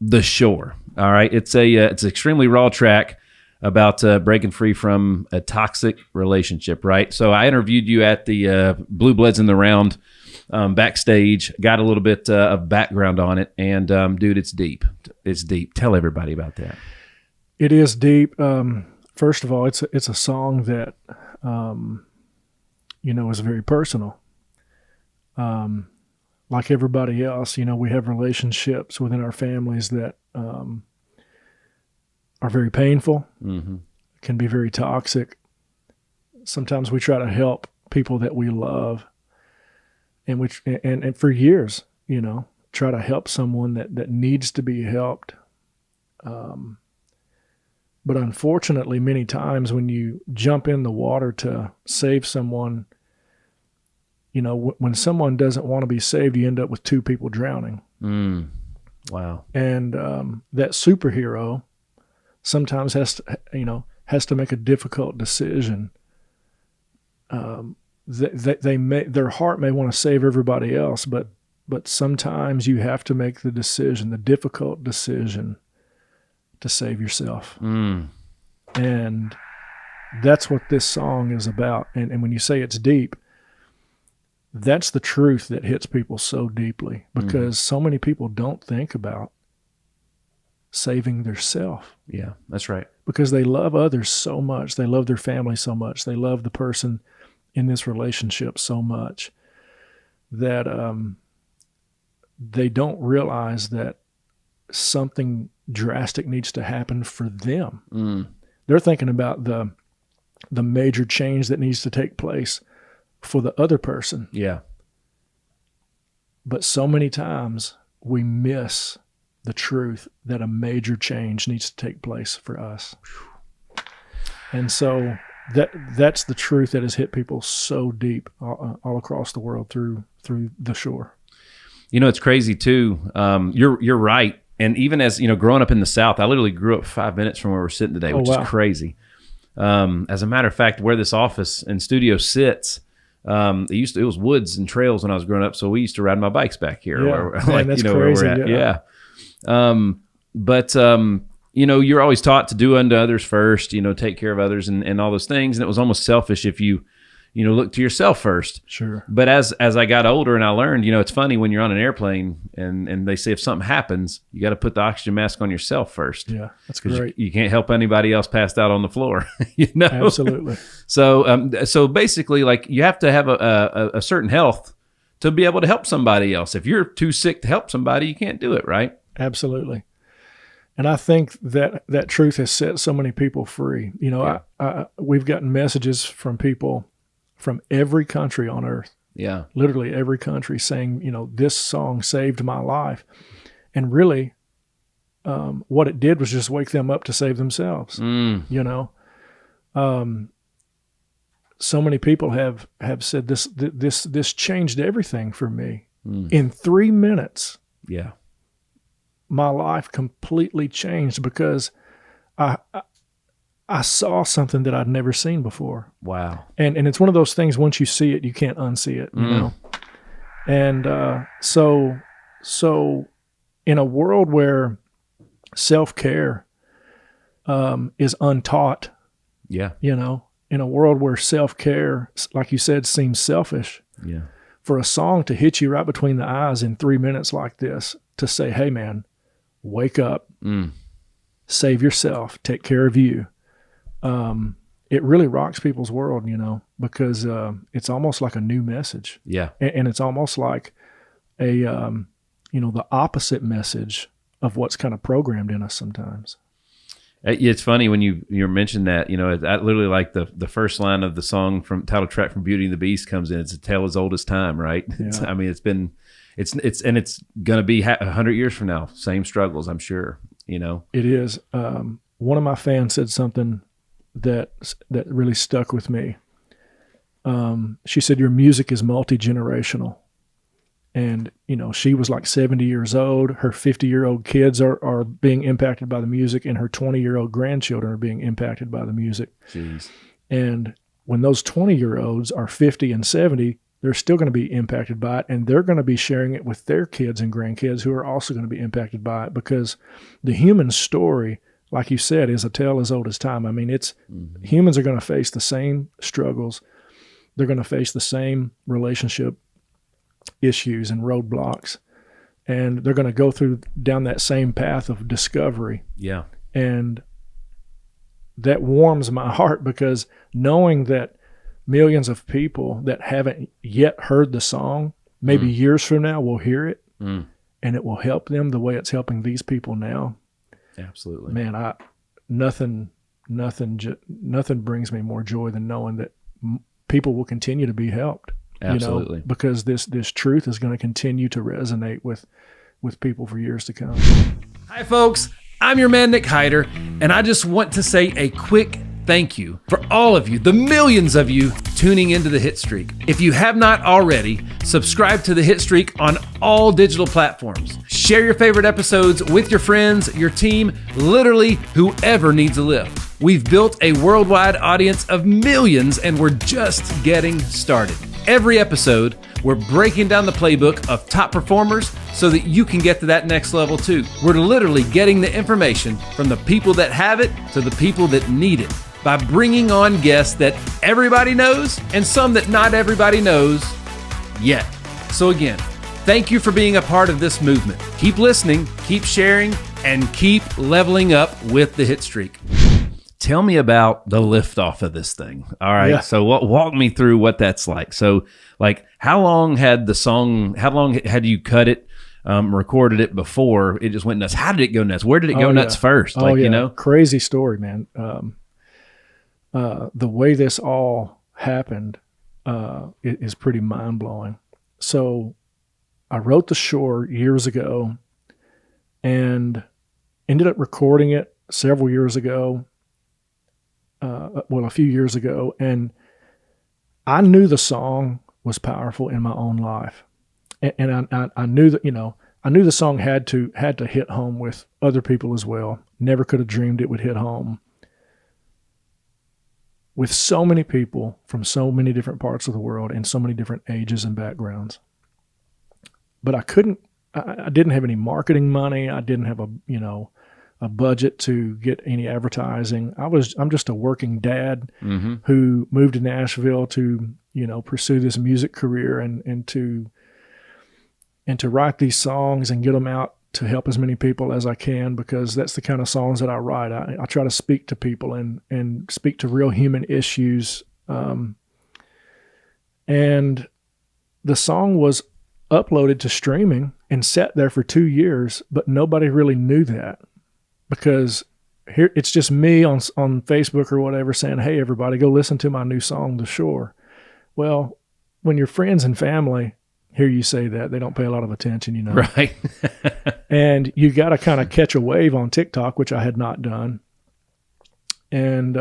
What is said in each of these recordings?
The Shore. All right. It's an extremely raw track about breaking free from a toxic relationship, right? So I interviewed you at the Blue Bloods in the Round backstage, got a little bit of background on it, and dude, it's deep. It's deep. Tell everybody about that. It is deep. First of all, it's a song that, is very personal. Like everybody else, we have relationships within our families that are very painful, can be very toxic. Sometimes we try to help people that we love, and for years, try to help someone that needs to be helped. But unfortunately, many times when you jump in the water to save someone, when someone doesn't want to be saved, you end up with two people drowning. Wow. And that superhero sometimes has to make a difficult decision. Their heart may want to save everybody else, but sometimes you have to make the difficult decision to save yourself. And that's what this song is about. And when you say it's deep, that's the truth that hits people so deeply, because so many people don't think about saving their self. Yeah, that's right. Because they love others so much. They love their family so much. They love the person in this relationship so much that they don't realize that something drastic needs to happen for them. They're thinking about the major change that needs to take place for the other person. Yeah. But so many times we miss the truth that a major change needs to take place for us. And so that's the truth that has hit people so deep all across the world through The Shore. It's crazy too. You're right. And even as, growing up in the South, I literally grew up 5 minutes from where we're sitting today, which is crazy. As a matter of fact, where this office and studio sits, it was woods and trails when I was growing up. So we used to ride my bikes back here. Yeah, that's crazy. Where we're at. Yeah. But you're always taught to do unto others first, take care of others and all those things. And it was almost selfish if you look to yourself first. Sure. But as I got older and I learned, it's funny when you're on an airplane and they say if something happens, you got to put the oxygen mask on yourself first. Yeah, that's great. You can't help anybody else passed out on the floor. Absolutely. So basically, like, you have to have a certain health to be able to help somebody else. If you're too sick to help somebody, you can't do it, right? Absolutely. And I think that truth has set so many people free. We've gotten messages from people from every country on earth. Yeah. Literally every country saying, this song saved my life. And really, what it did was just wake them up to save themselves. So many people have said this changed everything for me. In 3 minutes. Yeah. My life completely changed because I saw something that I'd never seen before. Wow. And it's one of those things, once you see it, you can't unsee it, you know? And so in a world where self-care is untaught, yeah, in a world where self-care, like you said, seems selfish, yeah, for a song to hit you right between the eyes in 3 minutes like this, to say, hey, man, wake up, save yourself, take care of you. It really rocks people's world, because it's almost like a new message. Yeah. And it's almost like the opposite message of what's kind of programmed in us sometimes. It's funny when you mentioned that, I literally like the first line of the song from title track from Beauty and the Beast comes in. It's a tale as old as time, right? Yeah. It's going to be 100 years from now. Same struggles, I'm sure, It is. One of my fans said something that really stuck with me. She said, your music is multi-generational. And, she was like 70 years old. Her 50-year-old kids are being impacted by the music, and her 20-year-old grandchildren are being impacted by the music. Jeez. And when those 20-year-olds are 50 and 70, they're still going to be impacted by it, and they're going to be sharing it with their kids and grandkids who are also going to be impacted by it, because the human story, like you said, is a tale as old as time. I mean, humans are going to face the same struggles. They're going to face the same relationship issues and roadblocks, and they're going to go down that same path of discovery. Yeah. And that warms my heart, because knowing that millions of people that haven't yet heard the song, maybe years from now will hear it, and it will help them the way it's helping these people now. Absolutely. Man, nothing brings me more joy than knowing that people will continue to be helped. Absolutely. Because this truth is going to continue to resonate with people for years to come. Hi, folks. I'm your man, Nick Hyder, and I just want to say a quick thank you for all of you, the millions of you tuning into the Hit Streak. If you have not already, subscribe to the Hit Streak on all digital platforms. Share your favorite episodes with your friends, your team, literally whoever needs a lift. We've built a worldwide audience of millions, and we're just getting started. Every episode, we're breaking down the playbook of top performers so that you can get to that next level too. We're literally getting the information from the people that have it to the people that need it, by bringing on guests that everybody knows and some that not everybody knows yet. So again, thank you for being a part of this movement. Keep listening, keep sharing, and keep leveling up with the Hit Streak. Tell me about the liftoff of this thing. All right. Yeah. So walk me through what that's like. So like, how long had you cut it, recorded it before it just went nuts? How did it go nuts? Where did it go nuts first? Crazy story, man. The way this all happened is pretty mind-blowing. So I wrote The Shore years ago and ended up recording it several years ago. A few years ago, and I knew the song was powerful in my own life, and I knew that I knew the song had to hit home with other people as well. Never could have dreamed it would hit home with so many people from so many different parts of the world and so many different ages and backgrounds. But I didn't have any marketing money. I didn't have a budget to get any advertising. I'm just a working dad who moved to Nashville to, pursue this music career and to write these songs and get them out to help as many people as I can, because that's the kind of songs that I write. I try to speak to people and speak to real human issues. And the song was uploaded to streaming and sat there for 2 years, but nobody really knew that. Because here it's just me on Facebook or whatever saying, hey, everybody, go listen to my new song, The Shore. Well, when your friends and family hear you say that, they don't pay a lot of attention, Right. And you got to kind of catch a wave on TikTok, which I had not done. And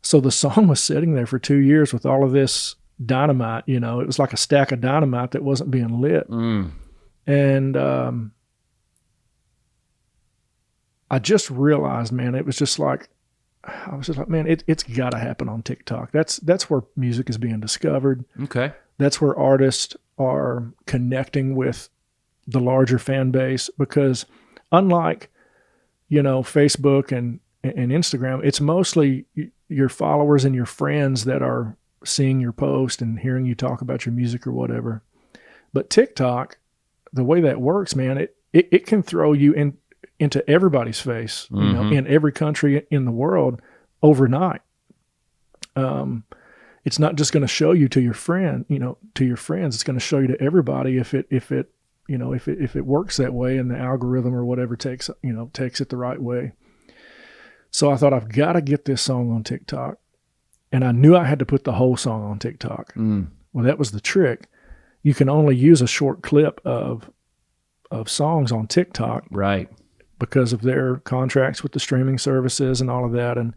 so the song was sitting there for 2 years with all of this dynamite, it was like a stack of dynamite that wasn't being lit. And I just realized, man, I was just like, man, it's got to happen on TikTok. That's where music is being discovered. Okay. That's where artists are connecting with the larger fan base, because unlike, Facebook and Instagram, it's mostly your followers and your friends that are seeing your post and hearing you talk about your music or whatever. But TikTok, the way that works, man, it can throw you into everybody's face, in every country in the world overnight. It's not just going to show you to your friends. It's going to show you to everybody if it works that way, and the algorithm or whatever takes it the right way. So I thought, I've got to get this song on TikTok, and I knew I had to put the whole song on TikTok. Well, that was the trick. You can only use a short clip of songs on TikTok, right? Because of their contracts with the streaming services and all of that. And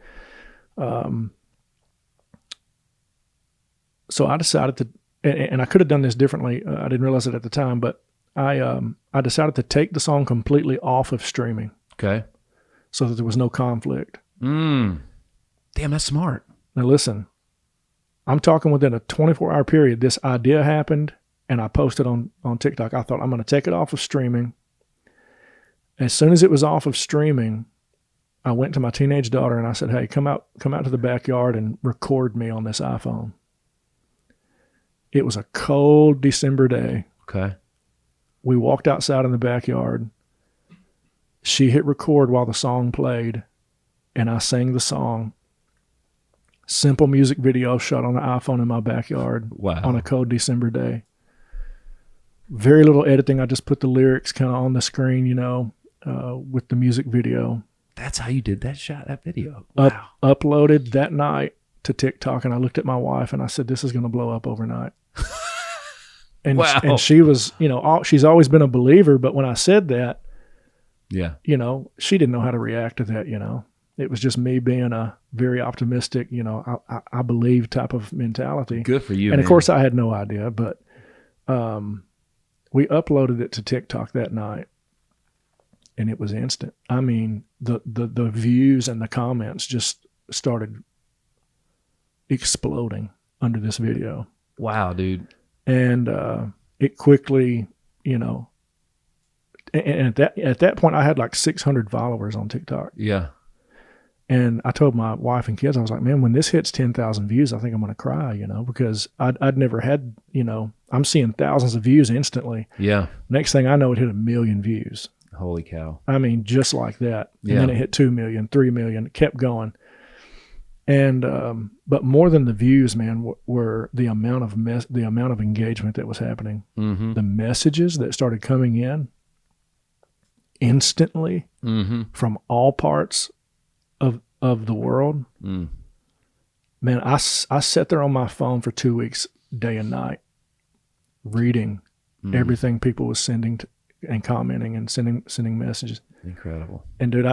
so I decided to, and I could have done this differently. I didn't realize it at the time, but I decided to take the song completely off of streaming. Okay. So that there was no conflict. Damn, that's smart. Now listen, I'm talking within a 24-hour period, this idea happened, and I posted on TikTok. I thought, I'm going to take it off of streaming. As soon as it was off of streaming, I went to my teenage daughter and I said, hey, come out to the backyard and record me on this iPhone. It was a cold December day. Okay. We walked outside in the backyard. She hit record while the song played, and I sang the song. Simple music video shot on an iPhone in my backyard. Wow. On a cold December day. Very little editing. I just put the lyrics kind of on the screen, with the music video. That's how you did that video. Wow. Uploaded that night to TikTok, and I looked at my wife and I said, this is going to blow up overnight. And, wow. And she was, she's always been a believer, but when I said that, yeah, she didn't know how to react to that, It was just me being a very optimistic, I believe type of mentality. Good for you. And man. Of course I had no idea, but we uploaded it to TikTok that night, and it was instant. I mean, the views and the comments just started exploding under this video. Wow, dude. And it quickly, and at that point I had like 600 followers on TikTok. Yeah. And I told my wife and kids, I was like, man, when this hits 10,000 views, I think I'm going to cry, because I'd never had, I'm seeing thousands of views instantly. Yeah. Next thing I know, it hit 1 million views. Holy cow. I mean, just like that. And yeah. Then it hit 2 million, 3 million, it kept going. And, but more than the views, man, were the amount of engagement that was happening. Mm-hmm. The messages that started coming in instantly from all parts of the world. Man, I sat there on my phone for 2 weeks, day and night, reading everything people was sending and commenting and sending messages. Incredible. And dude,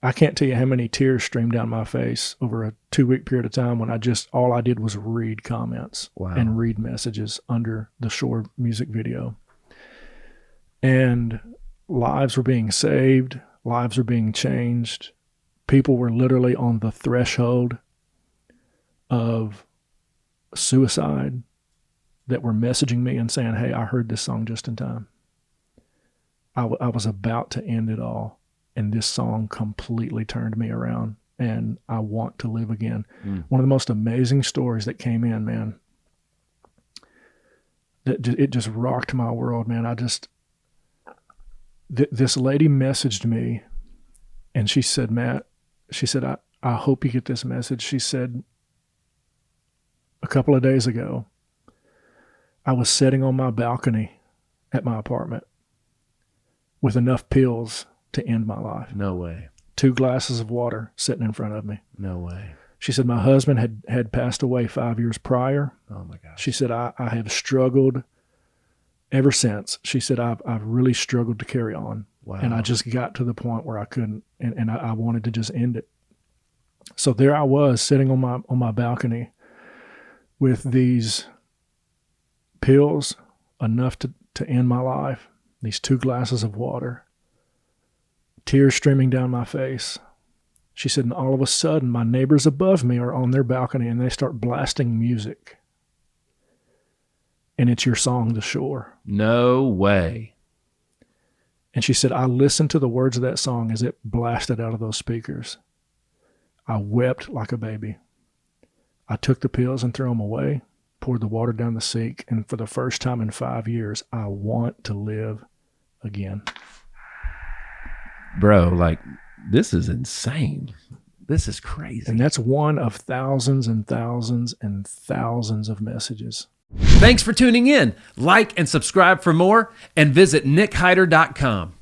I can't tell you how many tears streamed down my face over a 2-week period of time when all I did was read comments. Wow. And read messages under the Shore music video. And lives were being saved, lives were being changed. People were literally on the threshold of suicide that were messaging me and saying, hey, I heard this song just in time. I was about to end it all, and this song completely turned me around, and I want to live again. One of the most amazing stories that came in, man, it just rocked my world, man. This lady messaged me, and she said, Matt, I hope you get this message. She said, a couple of days ago, I was sitting on my balcony at my apartment with enough pills to end my life. No way. 2 glasses of water sitting in front of me. No way. She said, my husband had passed away 5 years prior. Oh my gosh. She said, I have struggled ever since. She said, I've really struggled to carry on. Wow. And I just got to the point where I couldn't, and I wanted to just end it. So there I was sitting on my balcony with these pills, enough to end my life, these 2 glasses of water, tears streaming down my face. She said, and all of a sudden, my neighbors above me are on their balcony and they start blasting music. And it's your song, The Shore. No way. And she said, I listened to the words of that song as it blasted out of those speakers. I wept like a baby. I took the pills and threw them away, poured the water down the sink, and for the first time in 5 years, I want to live again. Bro, like, this is insane. This is crazy. And that's one of thousands and thousands and thousands of messages. Thanks for tuning in. Like and subscribe for more, and visit nickhyder.com.